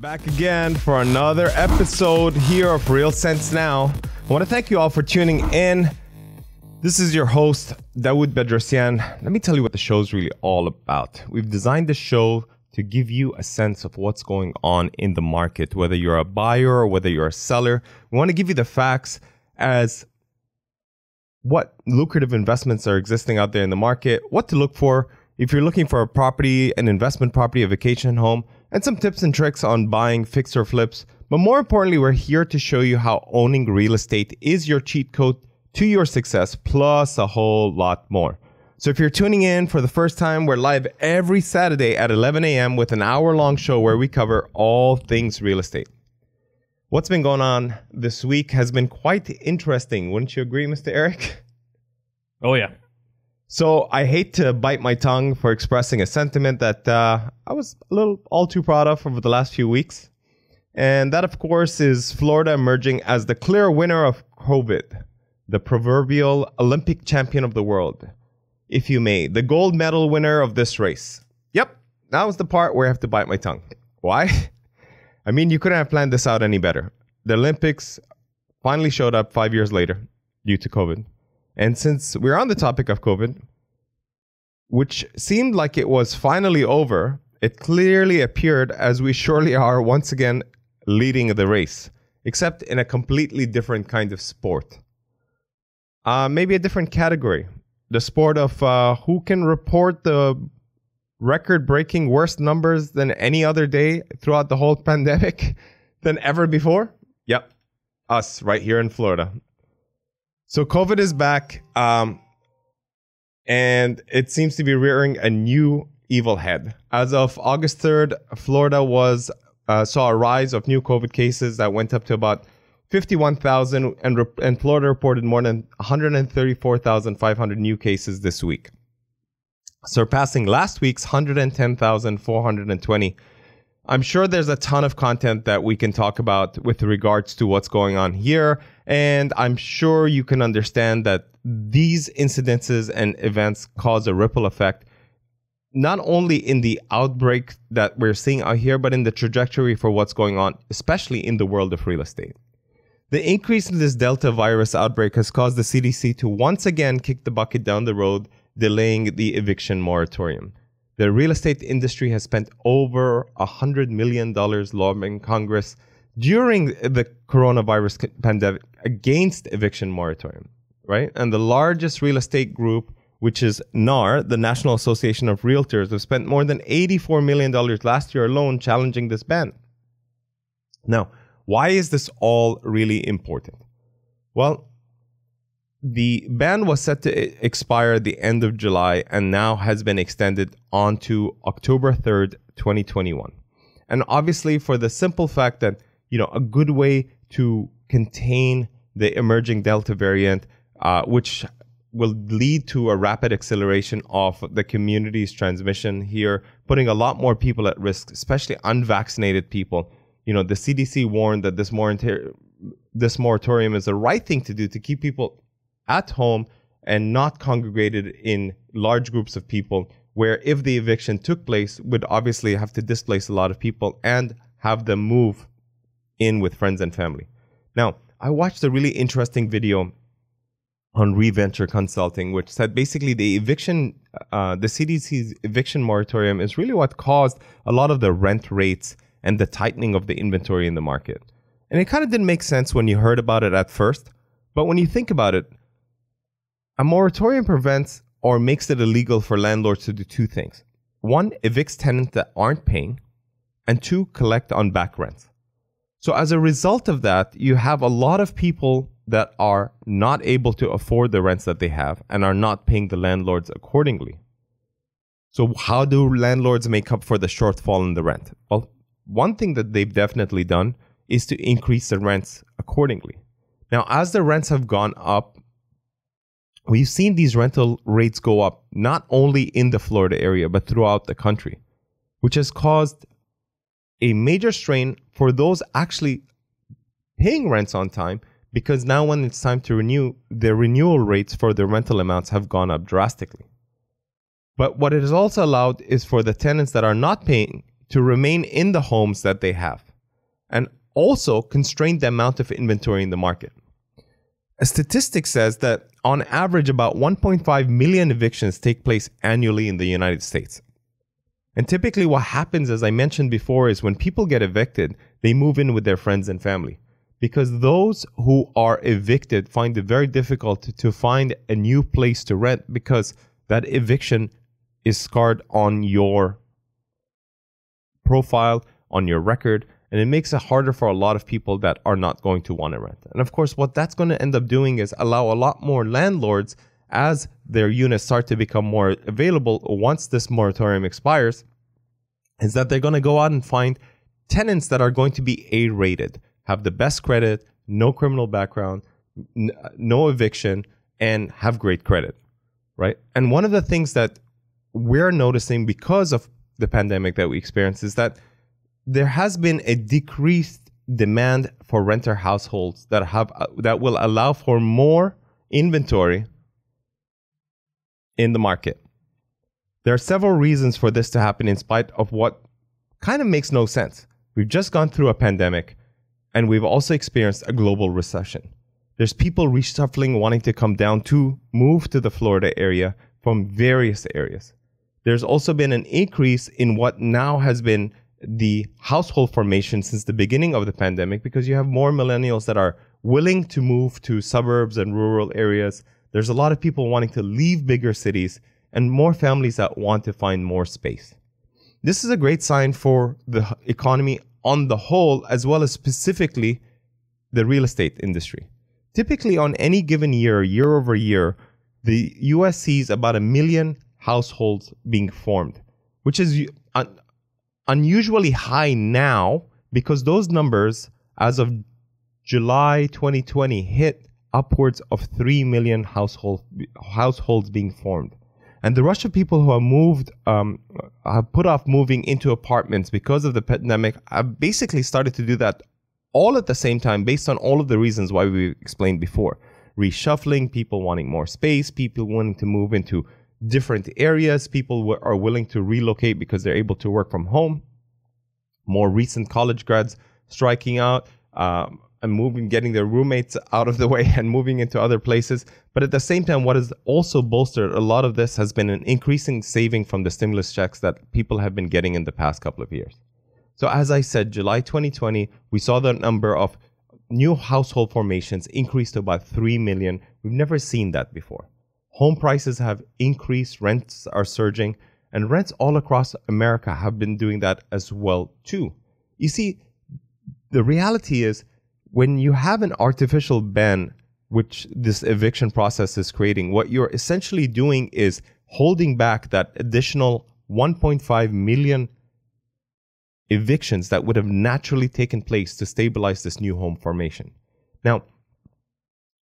Back again for another episode here of Real Sense Now. I want to thank you all for tuning in. This is your host, Dawood Bedrosian. Let me tell you what the show is really all about. We've designed the show to give you a sense of what's going on in the market, whether you're a buyer or whether you're a seller. We want to give you the facts as what lucrative investments are existing out there in the market, what to look for if you're looking for a property, an investment property, a vacation home, and some tips and tricks on buying fix or flips. But more importantly, we're here to show you how owning real estate is your cheat code to your success, plus a whole lot more. So if you're tuning in for the first time, we're live every Saturday at 11 a.m. with an hour-long show where we cover all things real estate. What's been going on this week has been quite interesting. Wouldn't you agree, Mr. Eric? Oh, yeah. So I hate to bite my tongue for expressing a sentiment that I was a little all too proud of over the last few weeks. And that, of course, is Florida emerging as the clear winner of COVID, the proverbial Olympic champion of the world, if you may, the gold medal winner of this race. Yep, that was the part where I have to bite my tongue. Why? I mean, you couldn't have planned this out any better. The Olympics finally showed up 5 years later due to COVID. And since we're on the topic of COVID, which seemed like it was finally over, it clearly appeared as we surely are once again leading the race, except in a completely different kind of sport. Maybe a different category. The sport of who can report the record-breaking worst numbers than any other day throughout the whole pandemic than ever before? Yep, us right here in Florida. So COVID is back, and it seems to be rearing a new evil head. As of August 3rd, Florida saw a rise of new COVID cases that went up to about 51,000, and Florida reported more than 134,500 new cases this week, surpassing last week's 110,420. I'm sure there's a ton of content that we can talk about with regards to what's going on here. And I'm sure you can understand that these incidences and events cause a ripple effect, not only in the outbreak that we're seeing out here, but in the trajectory for what's going on, especially in the world of real estate. The increase in this Delta virus outbreak has caused the CDC to once again kick the bucket down the road, delaying the eviction moratorium. The real estate industry has spent over $100 million lobbying Congress during the coronavirus pandemic against eviction moratorium, right? And the largest real estate group, which is NAR, the National Association of Realtors, have spent more than $84 million last year alone challenging this ban. Now, why is this all really important? Well, the ban was set to expire at the end of July and now has been extended on to October 3rd, 2021. And obviously for the simple fact that, a good way to contain the emerging Delta variant, which will lead to a rapid acceleration of the community's transmission here, putting a lot more people at risk, especially unvaccinated people. The CDC warned that this moratorium is the right thing to do to keep people at home and not congregated in large groups of people, where if the eviction took place, would obviously have to displace a lot of people and have them move in with friends and family. Now, I watched a really interesting video on Reventure Consulting, which said basically the CDC's eviction moratorium is really what caused a lot of the rent rates and the tightening of the inventory in the market. And it kind of didn't make sense when you heard about it at first, but when you think about it, a moratorium prevents or makes it illegal for landlords to do two things. One, evicts tenants that aren't paying, and two, collect on back rents. So as a result of that, you have a lot of people that are not able to afford the rents that they have and are not paying the landlords accordingly. So how do landlords make up for the shortfall in the rent? Well, one thing that they've definitely done is to increase the rents accordingly. Now, as the rents have gone up, we've seen these rental rates go up not only in the Florida area, but throughout the country, which has caused a major strain for those actually paying rents on time, because now when it's time to renew, the renewal rates for the rental amounts have gone up drastically. But what it has also allowed is for the tenants that are not paying to remain in the homes that they have, and also constrain the amount of inventory in the market. A statistic says that on average about 1.5 million evictions take place annually in the United States. And typically what happens, as I mentioned before, is when people get evicted, they move in with their friends and family. Because those who are evicted find it very difficult to find a new place to rent, because that eviction is scarred on your profile, on your record, and it makes it harder for a lot of people that are not going to want to rent. And of course, what that's going to end up doing is allow a lot more landlords, as their units start to become more available once this moratorium expires, is that they're going to go out and find tenants that are going to be A-rated, have the best credit, no criminal background, no eviction, and have great credit, right? And one of the things that we're noticing because of the pandemic that we experienced is that there has been a decreased demand for renter households that will allow for more inventory in the market. There are several reasons for this to happen in spite of what kind of makes no sense. We've just gone through a pandemic, and we've also experienced a global recession. There's people reshuffling, wanting to come down to move to the Florida area from various areas. There's also been an increase in what now has been the household formation since the beginning of the pandemic, because you have more millennials that are willing to move to suburbs and rural areas. There's a lot of people wanting to leave bigger cities, and more families that want to find more space. This is a great sign for the economy on the whole, as well as specifically the real estate industry. Typically on any given year, year over year, the US sees about 1 million households being formed, which is unusually high now, because those numbers as of July 2020 hit upwards of 3 million households being formed. And the rush of people who have put off moving into apartments because of the pandemic have basically started to do that all at the same time, based on all of the reasons why we explained before. Reshuffling, people wanting more space, people wanting to move into different areas, people are willing to relocate because they're able to work from home. More recent college grads striking out and moving, getting their roommates out of the way and moving into other places. But at the same time, what has also bolstered a lot of this has been an increasing saving from the stimulus checks that people have been getting in the past couple of years. So as I said, July 2020, we saw the number of new household formations increase to about 3 million. We've never seen that before. Home prices have increased, rents are surging, and rents all across America have been doing that as well too. You see, the reality is, when you have an artificial ban, which this eviction process is creating, what you're essentially doing is holding back that additional 1.5 million evictions that would have naturally taken place to stabilize this new home formation. Now,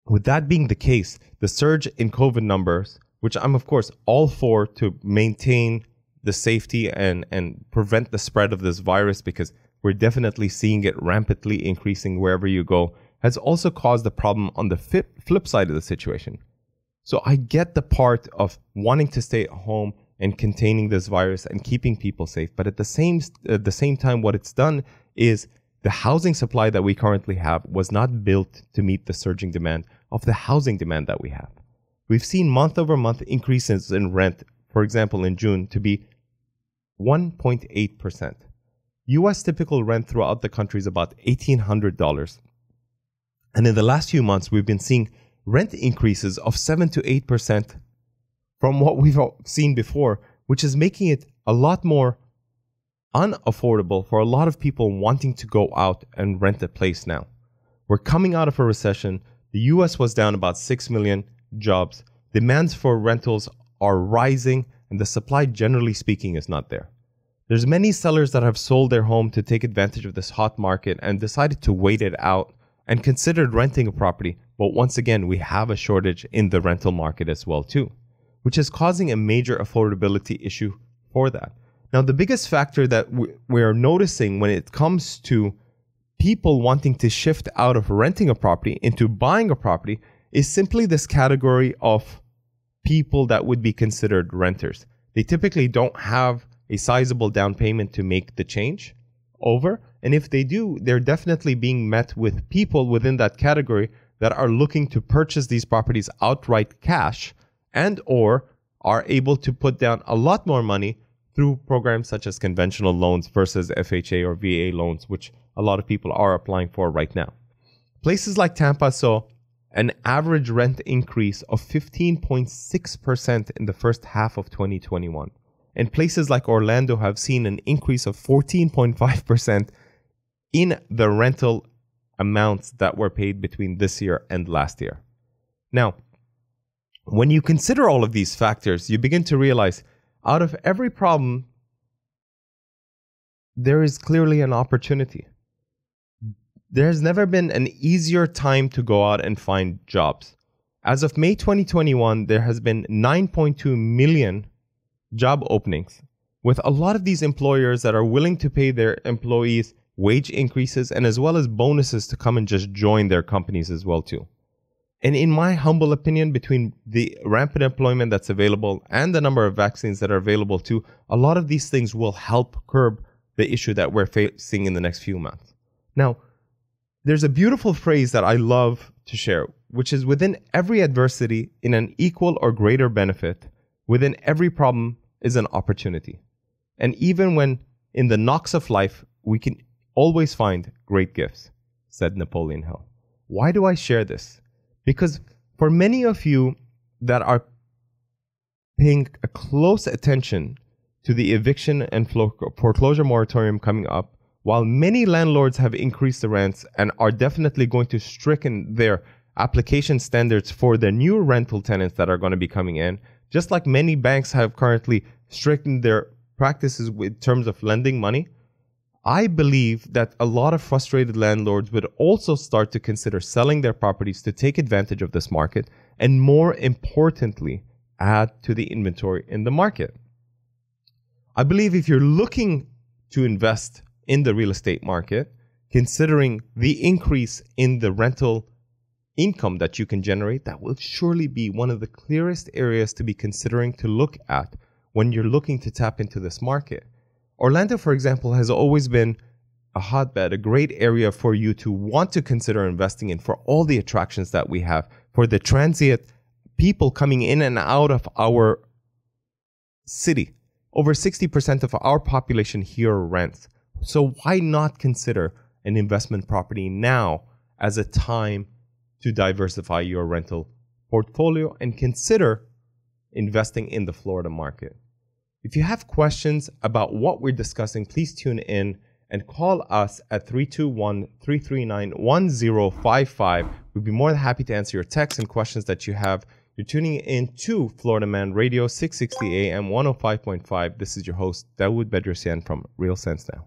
with that being the case, the surge in COVID numbers, which I'm of course all for to maintain the safety and prevent the spread of this virus, because we're definitely seeing it rampantly increasing wherever you go, has also caused a problem on the flip side of the situation. So I get the part of wanting to stay at home and containing this virus and keeping people safe, but at the same time, what it's done is the housing supply that we currently have was not built to meet the surging demand of the housing demand that we have. We've seen month over month increases in rent, for example, in June to be 1.8%. US typical rent throughout the country is about $1,800. And in the last few months, we've been seeing rent increases of 7 to 8% from what we've seen before, which is making it a lot more unaffordable for a lot of people wanting to go out and rent a place now. We're coming out of a recession. The US was down about 6 million jobs. Demands for rentals are rising, and the supply, generally speaking, is not there. There's many sellers that have sold their home to take advantage of this hot market and decided to wait it out and considered renting a property. But once again, we have a shortage in the rental market as well too, which is causing a major affordability issue for that. Now, the biggest factor that we're noticing when it comes to people wanting to shift out of renting a property into buying a property is simply this category of people that would be considered renters. They typically don't have a sizable down payment to make the change over. And if they do, they're definitely being met with people within that category that are looking to purchase these properties outright cash and or are able to put down a lot more money through programs such as conventional loans versus FHA or VA loans, which a lot of people are applying for right now. Places like Tampa saw an average rent increase of 15.6% in the first half of 2021. And places like Orlando have seen an increase of 14.5% in the rental amounts that were paid between this year and last year. Now, when you consider all of these factors, you begin to realize out of every problem, there is clearly an opportunity. There's never been an easier time to go out and find jobs. As of May 2021, there has been 9.2 million job openings, with a lot of these employers that are willing to pay their employees wage increases and as well as bonuses to come and just join their companies as well too. And in my humble opinion, between the rampant employment that's available and the number of vaccines that are available too, a lot of these things will help curb the issue that we're facing in the next few months. Now, there's a beautiful phrase that I love to share, which is within every adversity, in an equal or greater benefit, within every problem is an opportunity. And even when in the knocks of life, we can always find great gifts, said Napoleon Hill. Why do I share this? Because for many of you that are paying a close attention to the eviction and foreclosure moratorium coming up, while many landlords have increased the rents and are definitely going to stricken their application standards for the new rental tenants that are going to be coming in, just like many banks have currently strictened their practices in terms of lending money, I believe that a lot of frustrated landlords would also start to consider selling their properties to take advantage of this market and, more importantly, add to the inventory in the market. I believe if you're looking to invest in the real estate market, considering the increase in the rental income that you can generate, that will surely be one of the clearest areas to be considering to look at when you're looking to tap into this market. Orlando, for example, has always been a hotbed, a great area for you to want to consider investing in for all the attractions that we have, for the transient people coming in and out of our city. Over 60% of our population here rents. So why not consider an investment property now as a time to diversify your rental portfolio and consider investing in the Florida market? If you have questions about what we're discussing, please tune in and call us at 321-339-1055. We'd be more than happy to answer your texts and questions that you have. You're tuning in to Florida Man Radio, 660 AM, 105.5. This is your host, Dawood Bedrosian from Real Sense Now.